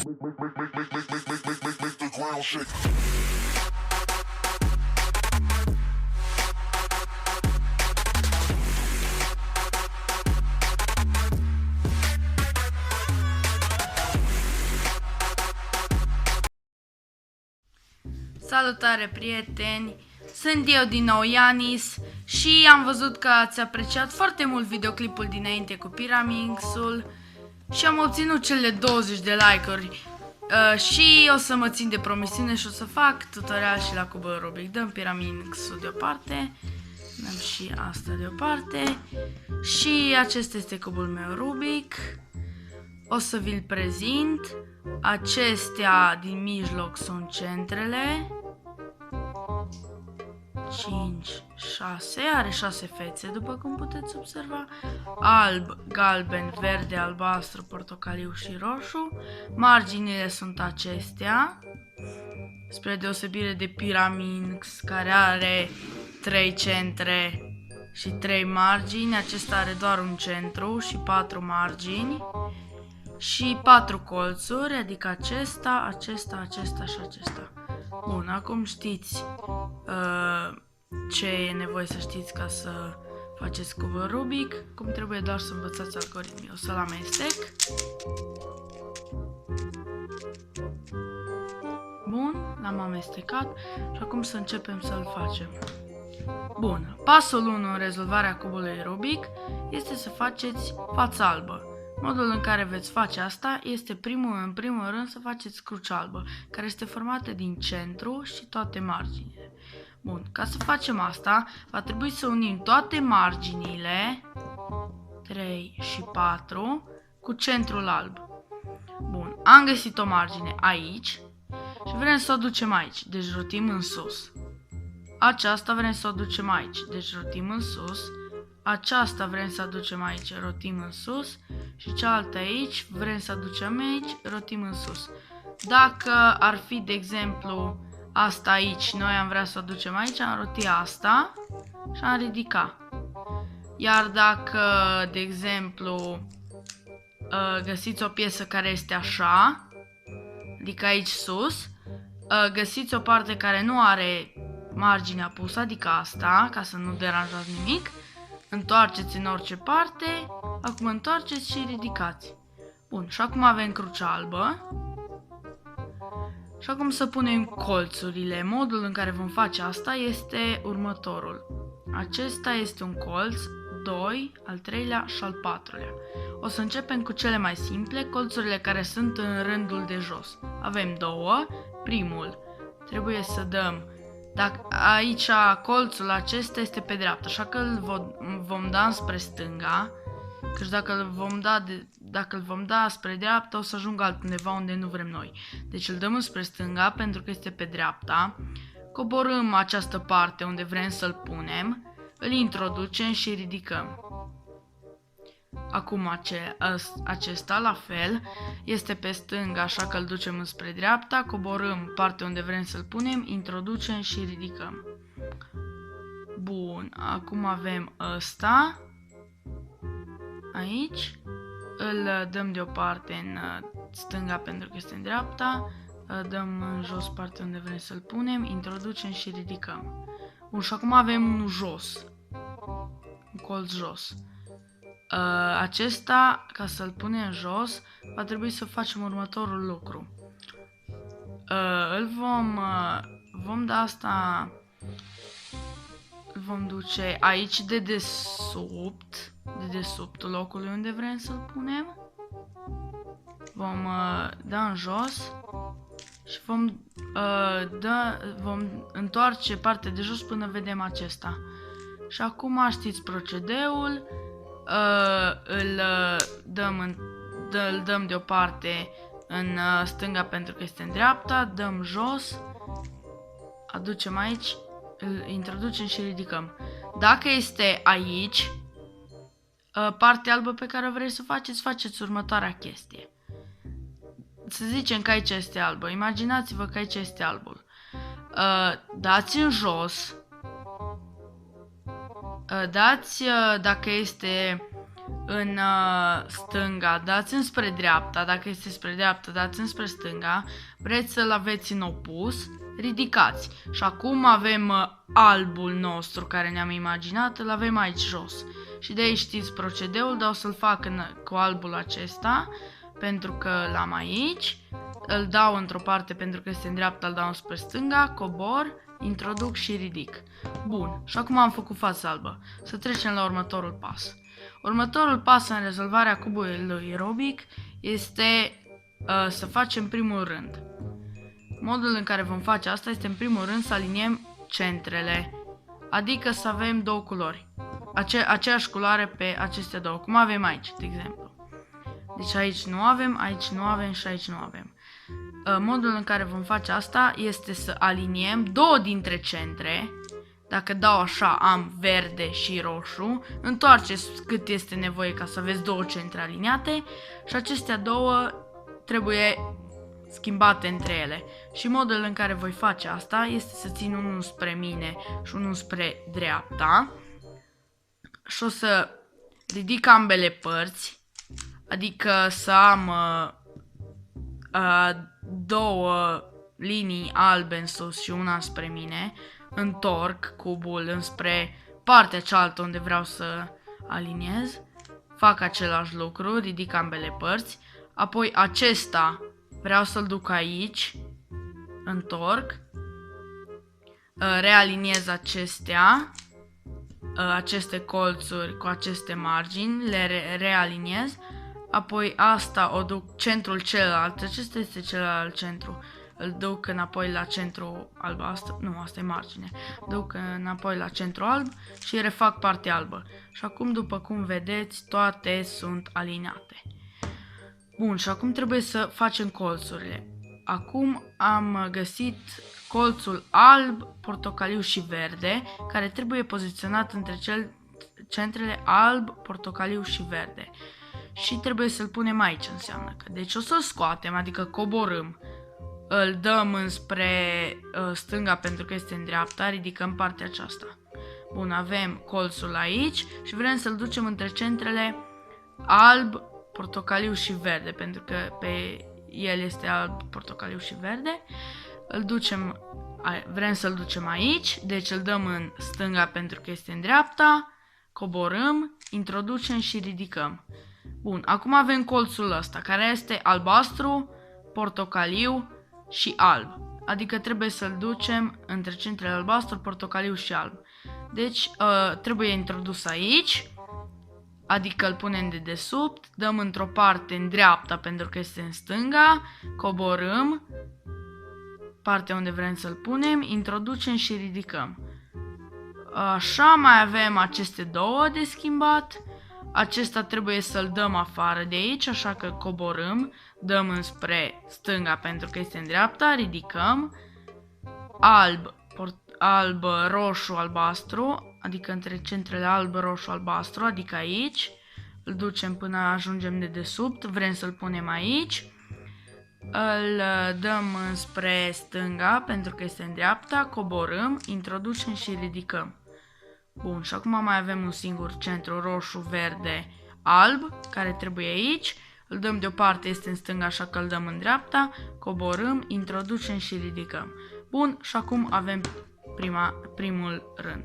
the ground shake. Salutare prieteni, sunt eu din nou Ianis și am văzut că ați apreciat foarte mult videoclipul dinainte cu Pyraminx-ul și am obținut cele 20 de like-uri și o să mă țin de promisiune și o să fac tutorial și la cubul Rubik. Dăm Pyraminx-ul deoparte, dăm și asta deoparte și acesta este cubul meu Rubik. O să vi-l prezint. Acestea din mijloc sunt centrele. 5, 6, are 6 fețe, după cum puteți observa. Alb, galben, verde, albastru, portocaliu și roșu. Marginile sunt acestea, spre deosebire de Pyraminx, care are 3 centre și 3 margini. Acesta are doar un centru și 4 margini și 4 colțuri, adică acesta, acesta, acesta și acesta. Bun, acum știți ce e nevoie să știți ca să faceți cubul Rubik. Cum trebuie doar să învățați algoritmii. O să-l amestec. Bun, l-am amestecat și acum să începem să-l facem. Bun, pasul 1 în rezolvarea cubului Rubik este să faceți fața albă. Modul în care veți face asta este în primul rând să faceți cruce albă, care este formată din centru și toate marginile. Bun, ca să facem asta, va trebui să unim toate marginile, 3 și 4, cu centrul alb. Bun, am găsit o margine aici și vrem să o ducem aici, deci rotim în sus. Aceasta vrem să o ducem aici, deci rotim în sus. Aceasta vrem să aducem aici, rotim în sus. Și cealaltă aici, vrem să aducem aici, rotim în sus. Dacă ar fi, de exemplu, asta aici, noi am vrea să o aducem aici, am roti asta și am ridica. Iar dacă, de exemplu, găsiți o piesă care este așa, adică aici sus, găsiți o parte care nu are marginea pusă, adică asta, ca să nu deranjați nimic, întoarceți în orice parte, acum întoarceți și ridicați. Bun, și acum avem crucea albă. Și acum să punem colțurile. Modul în care vom face asta este următorul. Acesta este un colț, 2, al 3-lea și al 4-lea. O să începem cu cele mai simple, colțurile care sunt în rândul de jos. Avem două. Primul, trebuie să dăm, aici colțul acesta este pe dreapta, așa că îl vom da spre stânga, căci dacă îl vom da spre dreapta o să ajungă altundeva unde nu vrem noi. Deci îl dăm spre stânga pentru că este pe dreapta, coborâm această parte unde vrem să-l punem, îl introducem și ridicăm. Acum acesta la fel este pe stânga, așa că îl ducem spre dreapta, coborâm partea unde vrem să-l punem, introducem și ridicăm. Bun, acum avem ăsta aici, îl dăm deoparte în stânga pentru că este în dreapta, dăm în jos partea unde vrem să-l punem, introducem și ridicăm. Bun, și acum avem unul jos, un colț jos. Acesta, ca să-l punem jos, va trebui să facem următorul lucru. Vom da asta, îl vom duce aici de dedesubtul locului unde vrem să-l punem. Vom da în jos și vom întoarce partea de jos până vedem acesta. Și acum știți procedeul. Îl dăm deoparte în stânga pentru că este în dreapta, dăm jos, aducem aici, îl introducem și ridicăm. Dacă este aici, partea albă pe care vrei să faceți următoarea chestie. Să zicem că aici este albă, imaginați-vă că aici este albul. Dați în jos, dați, dacă este în stânga, dați înspre dreapta, dacă este spre dreapta, dați înspre stânga, vreți să-l aveți în opus, ridicați. Și acum avem albul nostru care ne-am imaginat, îl avem aici jos. Și de aici știți procedeul, dar o să-l fac cu albul acesta, pentru că l-am aici. Îl dau într-o parte pentru că este în dreapta, îl dau spre stânga, cobor, introduc și ridic. Bun, și acum am făcut fața albă. Să trecem la următorul pas. Următorul pas în rezolvarea cubului Rubik este să facem primul rând. Modul în care vom face asta este în primul rând să aliniem centrele, adică să avem două culori, aceeași culoare pe aceste două, cum avem aici, de exemplu. Deci aici nu avem și aici nu avem. Modul în care vom face asta este să aliniem două dintre centre. Dacă dau așa, am verde și roșu, întoarceți cât este nevoie ca să aveți două centre aliniate și acestea două trebuie schimbate între ele. Și modul în care voi face asta este să țin unul spre mine și unul spre dreapta și o să ridic ambele părți, adică să am două linii albe în sus și una spre mine, întorc cubul înspre partea cealaltă unde vreau să aliniez, fac același lucru, ridic ambele părți, apoi acesta vreau să-l duc aici, întorc, realiniez aceste colțuri cu aceste margini, le realiniez, apoi asta o duc centrul celălalt, acesta este celălalt centru, îl duc înapoi la centru albastru, nu, asta e margine, duc înapoi la centru alb și refac partea albă. Și acum, după cum vedeți, toate sunt aliniate. Bun, și acum trebuie să facem colțurile. Acum am găsit colțul alb, portocaliu și verde, care trebuie poziționat între centrele alb, portocaliu și verde. Și trebuie să-l punem aici, înseamnă că. Deci o să-l scoatem, adică coborâm, îl dăm înspre stânga pentru că este în dreapta, ridicăm partea aceasta. Bun, avem colțul aici și vrem să-l ducem între centrele alb, portocaliu și verde, pentru că pe el este alb, portocaliu și verde. Vrem să-l ducem aici, deci îl dăm în stânga pentru că este în dreapta, coborâm, introducem și ridicăm. Bun, acum avem colțul ăsta, care este albastru, portocaliu și alb. Adică trebuie să-l ducem între centrele albastru, portocaliu și alb. Deci trebuie introdus aici, adică îl punem de desubt, dăm într-o parte în dreapta pentru că este în stânga, coborâm, partea unde vrem să-l punem, introducem și ridicăm. Așa, mai avem aceste două de schimbat. Acesta trebuie să-l dăm afară de aici, așa că coborâm, dăm înspre stânga pentru că este în dreapta, ridicăm, alb, roșu, albastru, adică între centrele alb, roșu, albastru, adică aici, îl ducem până ajungem de desubt, vrem să-l punem aici, îl dăm înspre stânga pentru că este în dreapta, coborâm, introducem și ridicăm. Bun, și acum mai avem un singur centru roșu, verde, alb, care trebuie aici. Îl dăm deoparte, este în stânga, așa că îl dăm în dreapta, coborâm, introducem și ridicăm. Bun, și acum avem primul rând.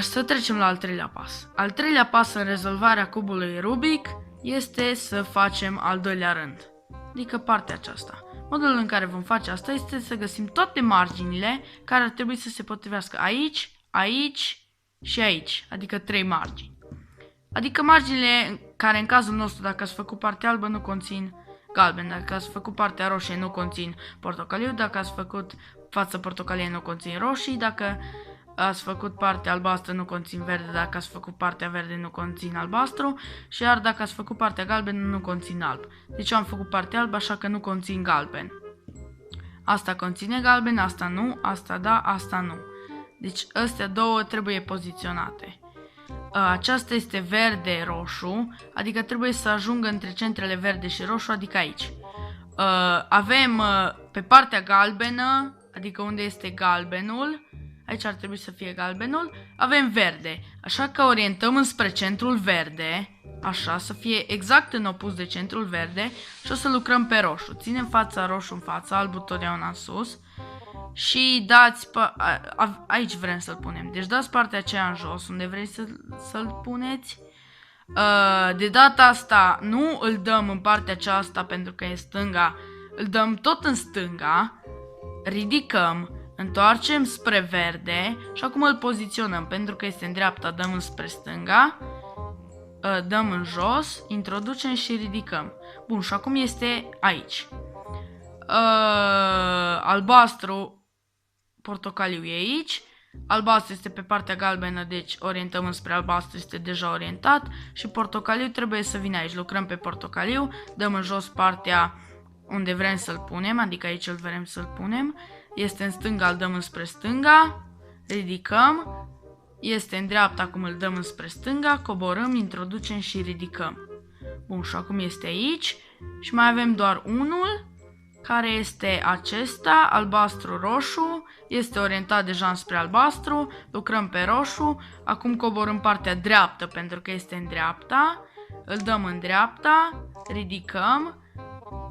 Să trecem la al treilea pas. Al treilea pas în rezolvarea cubului Rubik este să facem al doilea rând, adică partea aceasta. Modul în care vom face asta este să găsim toate marginile care ar trebui să se potrivească aici, aici și aici, adică 3 margini. Adică marginile care în cazul nostru, dacă ați făcut partea albă, nu conțin galben, dacă ați făcut partea roșie, nu conțin portocaliu, dacă ați făcut față portocalie, nu conțin roșii, dacă ați făcut partea albastră, nu conțin verde, dacă ați făcut partea verde, nu conțin albastru, și iar dacă ați făcut partea galben, nu conțin alb. Deci eu am făcut partea albă, așa că nu conțin galben. Asta conține galben, asta nu, asta da, asta nu. Deci astea două trebuie poziționate. Aceasta este verde-roșu, adică trebuie să ajungă între centrele verde și roșu, adică aici. Avem pe partea galbenă, adică unde este galbenul, Aici ar trebui să fie galbenul. Avem verde, așa că orientăm înspre centrul verde, așa, să fie exact în opus de centrul verde și o să lucrăm pe roșu. Ținem fața roșu în fața, albul totdeauna în sus și dați, aici vrem să-l punem, deci dați partea aceea în jos unde vrei să-l puneți. De data asta nu îl dăm în partea aceasta pentru că e stânga, îl dăm tot în stânga, ridicăm, întoarcem spre verde și acum îl poziționăm pentru că este în dreapta, dăm înspre stânga, dăm în jos, introducem și ridicăm. Bun, și acum este aici. Albastru, portocaliu e aici. Albastru este pe partea galbenă, deci orientăm înspre albastru, este deja orientat. Și portocaliu trebuie să vină aici. Lucrăm pe portocaliu, dăm în jos partea unde vrem să-l punem, adică aici îl vrem să-l punem. Este în stânga, îl dăm înspre stânga, ridicăm. Este în dreapta, acum îl dăm înspre stânga, coborâm, introducem și ridicăm. Bun, și acum este aici. Și mai avem doar unul, care este acesta, albastru-roșu. Este orientat deja înspre albastru, lucrăm pe roșu. Acum coborâm partea dreaptă pentru că este în dreapta. Îl dăm în dreapta, ridicăm.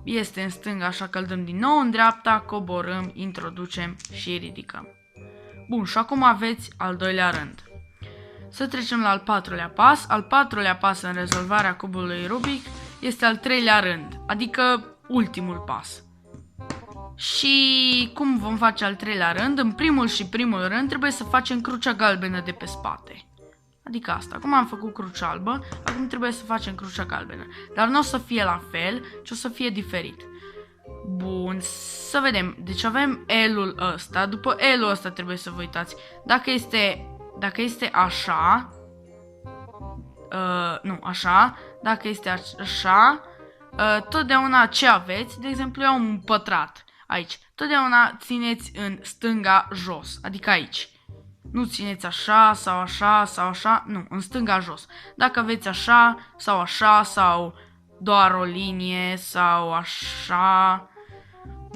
Este în stânga, așa că îl dăm din nou în dreapta, coborâm, introducem și ridicăm. Bun, și acum aveți al doilea rând. Să trecem la al patrulea pas. Al patrulea pas în rezolvarea cubului Rubik este al treilea rând, adică ultimul pas. Și cum vom face al treilea rând? În primul rând trebuie să facem crucea galbenă de pe spate. Adică asta. Acum am făcut crucea albă, acum trebuie să facem crucea galbenă. Dar nu o să fie la fel, ci o să fie diferit. Bun, să vedem. Deci avem L-ul ăsta. După L-ul ăsta trebuie să vă uitați. Dacă este așa, nu, așa, dacă este așa, totdeauna ce aveți, de exemplu eu am un pătrat aici, totdeauna țineți în stânga jos, adică aici. Nu țineți așa sau așa sau așa, nu, în stânga jos. Dacă aveți așa sau doar o linie sau așa,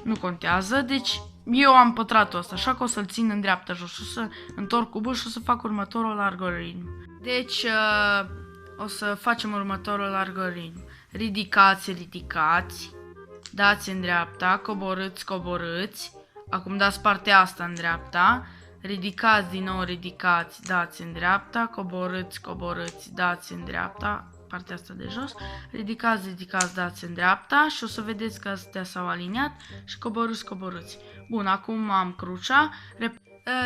nu contează, deci eu am pătratul ăsta, așa că o să-l țin în dreapta jos, o să întorc cubul și o să fac următorul algoritm. Deci o să facem următorul algoritm. Ridicați, dați în dreapta, coborâți, acum dați partea asta în dreapta, ridicați din nou, dați în dreapta, coborâți, dați în dreapta, partea asta de jos, ridicați, dați în dreapta și o să vedeți că astea s-au aliniat și coborâți. Bun, acum am crucea,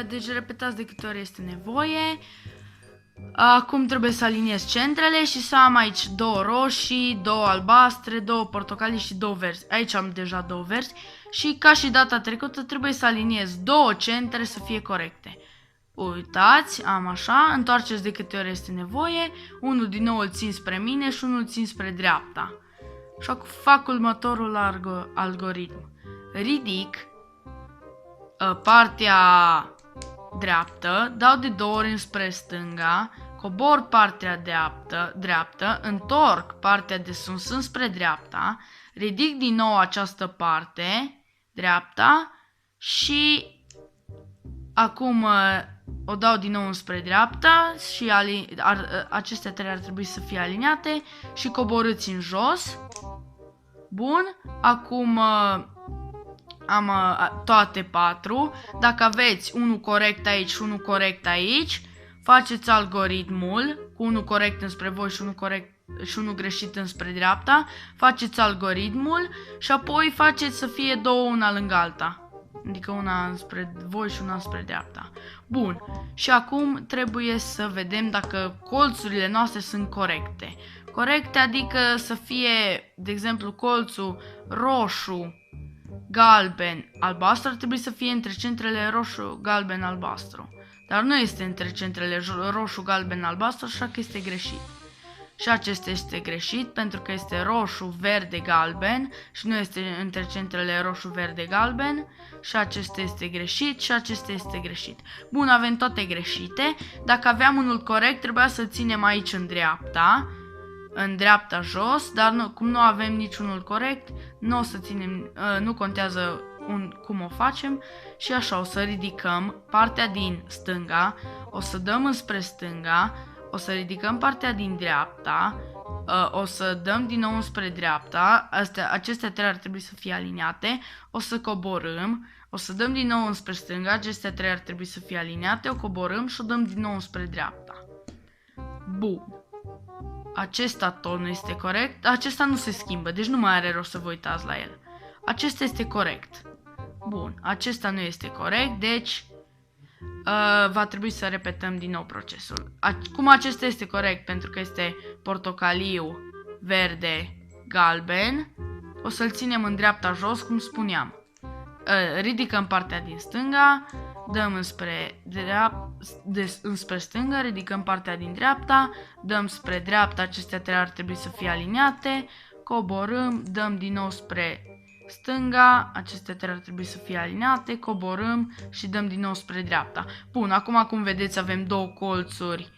deci repetați de câte ori este nevoie. Acum trebuie să aliniez centrele și să am aici două roșii, două albastre, două portocalii și două verzi. Aici am deja două verzi și ca și data trecută trebuie să aliniez două centre să fie corecte. Uitați, am așa, întoarceți de câte ori este nevoie, unul din nou îl țin spre mine și unul îl țin spre dreapta. Și acum fac următorul algoritm. Ridic partea dreaptă, dau de două ori înspre stânga, cobor partea dreaptă, întorc partea de sus înspre dreapta, ridic din nou această parte, dreapta, și acum o dau din nou înspre dreapta și acestea trei ar trebui să fie aliniate și coborâți în jos. Bun, acum am toate patru. Dacă aveți unul corect aici și unul corect aici, faceți algoritmul cu unul corect înspre voi și unul greșit înspre dreapta. Faceți algoritmul și apoi faceți să fie două una lângă alta. Adică una înspre voi și una înspre dreapta. Bun. Și acum trebuie să vedem dacă colțurile noastre sunt corecte. Corecte adică să fie, de exemplu, colțul roșu, galben, albastru ar trebui să fie între centrele roșu, galben, albastru. Dar nu este între centrele roșu, galben, albastru, așa că este greșit. Și acesta este greșit pentru că este roșu, verde, galben și nu este între centrele roșu, verde, galben. Și acesta este greșit și acesta este greșit. Bun, avem toate greșite. Dacă aveam unul corect, trebuia să ținem aici în dreapta. în dreapta jos, dar cum nu avem niciunul corect, nu o să ținem, nu contează cum o facem și așa o să ridicăm partea din stânga, o să dăm înspre stânga, o să ridicăm partea din dreapta, o să dăm din nou înspre dreapta, acestea trei ar trebui să fie aliniate, o să coborâm, o să dăm din nou înspre stânga, acestea trei ar trebui să fie aliniate, o coborâm și o dăm din nou înspre dreapta. Bun. Acesta tot nu este corect, acesta nu se schimbă, deci nu mai are rost să vă uitați la el. Acesta este corect. Bun, acesta nu este corect, deci va trebui să repetăm din nou procesul. Cum acesta este corect, pentru că este portocaliu, verde, galben, o să-l ținem în dreapta jos, cum spuneam. Ridicăm partea din stânga, dăm înspre stânga, ridicăm partea din dreapta, dăm spre dreapta, acestea trei ar trebui să fie aliniate, coborâm, dăm din nou spre stânga, acestea trei ar trebui să fie aliniate, coborâm și dăm din nou spre dreapta. Bun, acum cum vedeți avem două colțuri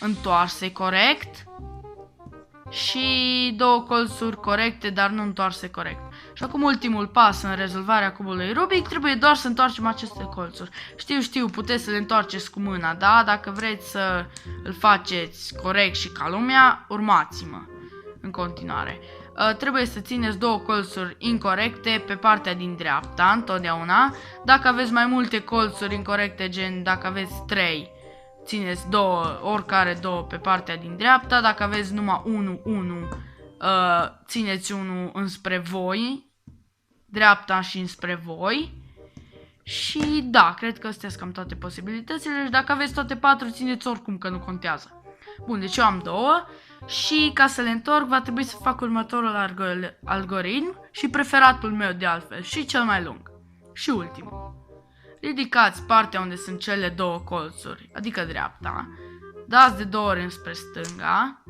întoarse corect și două colțuri corecte, dar nu întoarse corect. Și acum ultimul pas în rezolvarea cubului Rubik, trebuie doar să întoarcem aceste colțuri. Știu, puteți să le întoarceți cu mâna, da? Dacă vreți să îl faceți corect și ca lumea, urmați-mă în continuare. Trebuie să țineți două colțuri incorrecte pe partea din dreapta, întotdeauna. Dacă aveți mai multe colțuri incorrecte, gen dacă aveți 3, țineți oricare două pe partea din dreapta. Dacă aveți numai 1, țineți unul înspre voi, dreapta și înspre voi. Și da, cred că astea sunt cam toate posibilitățile. Și dacă aveți toate 4, țineți oricum, că nu contează. Bun, deci eu am 2 și ca să le întorc va trebui să fac următorul algoritm și preferatul meu de altfel și cel mai lung. Și ultimul. Ridicați partea unde sunt cele două colțuri, adică dreapta, dați de 2 ori înspre stânga,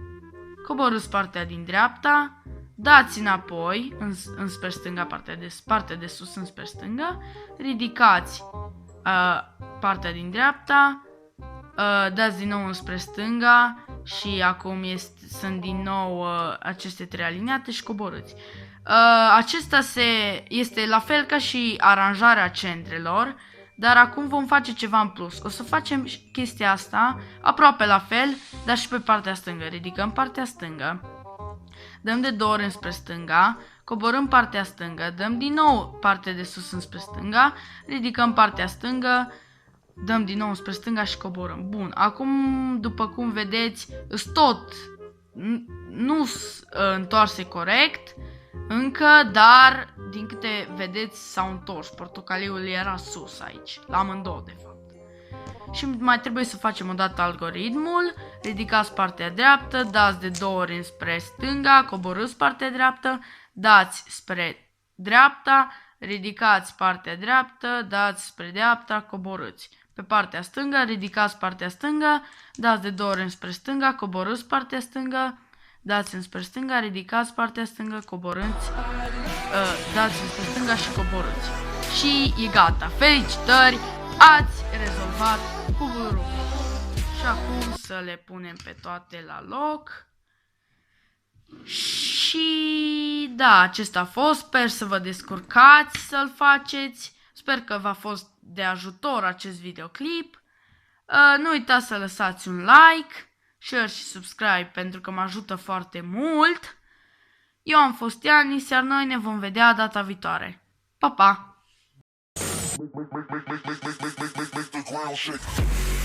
coborâți partea din dreapta, dați înapoi înspre stânga, partea de sus înspre stânga, ridicați partea din dreapta, dați din nou înspre stânga și acum sunt din nou aceste trei aliniate și coborâți. Acesta este la fel ca și aranjarea centrelor, dar acum vom face ceva în plus. O să facem chestia asta aproape la fel, dar și pe partea stângă. Ridicăm partea stângă, dăm de 2 ori înspre stânga, coborâm partea stângă, dăm din nou partea de sus înspre stânga, ridicăm partea stângă, dăm din nou spre stânga și coborâm. Bun, acum după cum vedeți, nu întoarse corect încă, dar din câte vedeți s-au întors. Portocaliul era sus aici, la amândouă de fapt. Și mai trebuie să facem o dată algoritmul. Ridicați partea dreaptă, dați de 2 ori înspre stânga, coborâți partea dreaptă, dați spre dreapta, ridicați partea dreaptă, dați spre dreapta, coborâți. Pe partea stângă, ridicați partea stângă, dați de 2 ori înspre stânga, coborâți partea stângă, dați înspre stânga, ridicați partea stângă, coborâți, dați înspre stânga și coborâți. Și e gata. Felicitări! Ați rezolvat cubul Rubik. Și acum să le punem pe toate la loc. Și da, acesta a fost. Sper să vă descurcați să-l faceți. Sper că v-a fost de ajutor acest videoclip. Nu uitați să lăsați un like, share și subscribe pentru că mă ajută foarte mult. Eu am fost Ianis, iar noi ne vom vedea data viitoare. Pa, pa! Make the ground shake.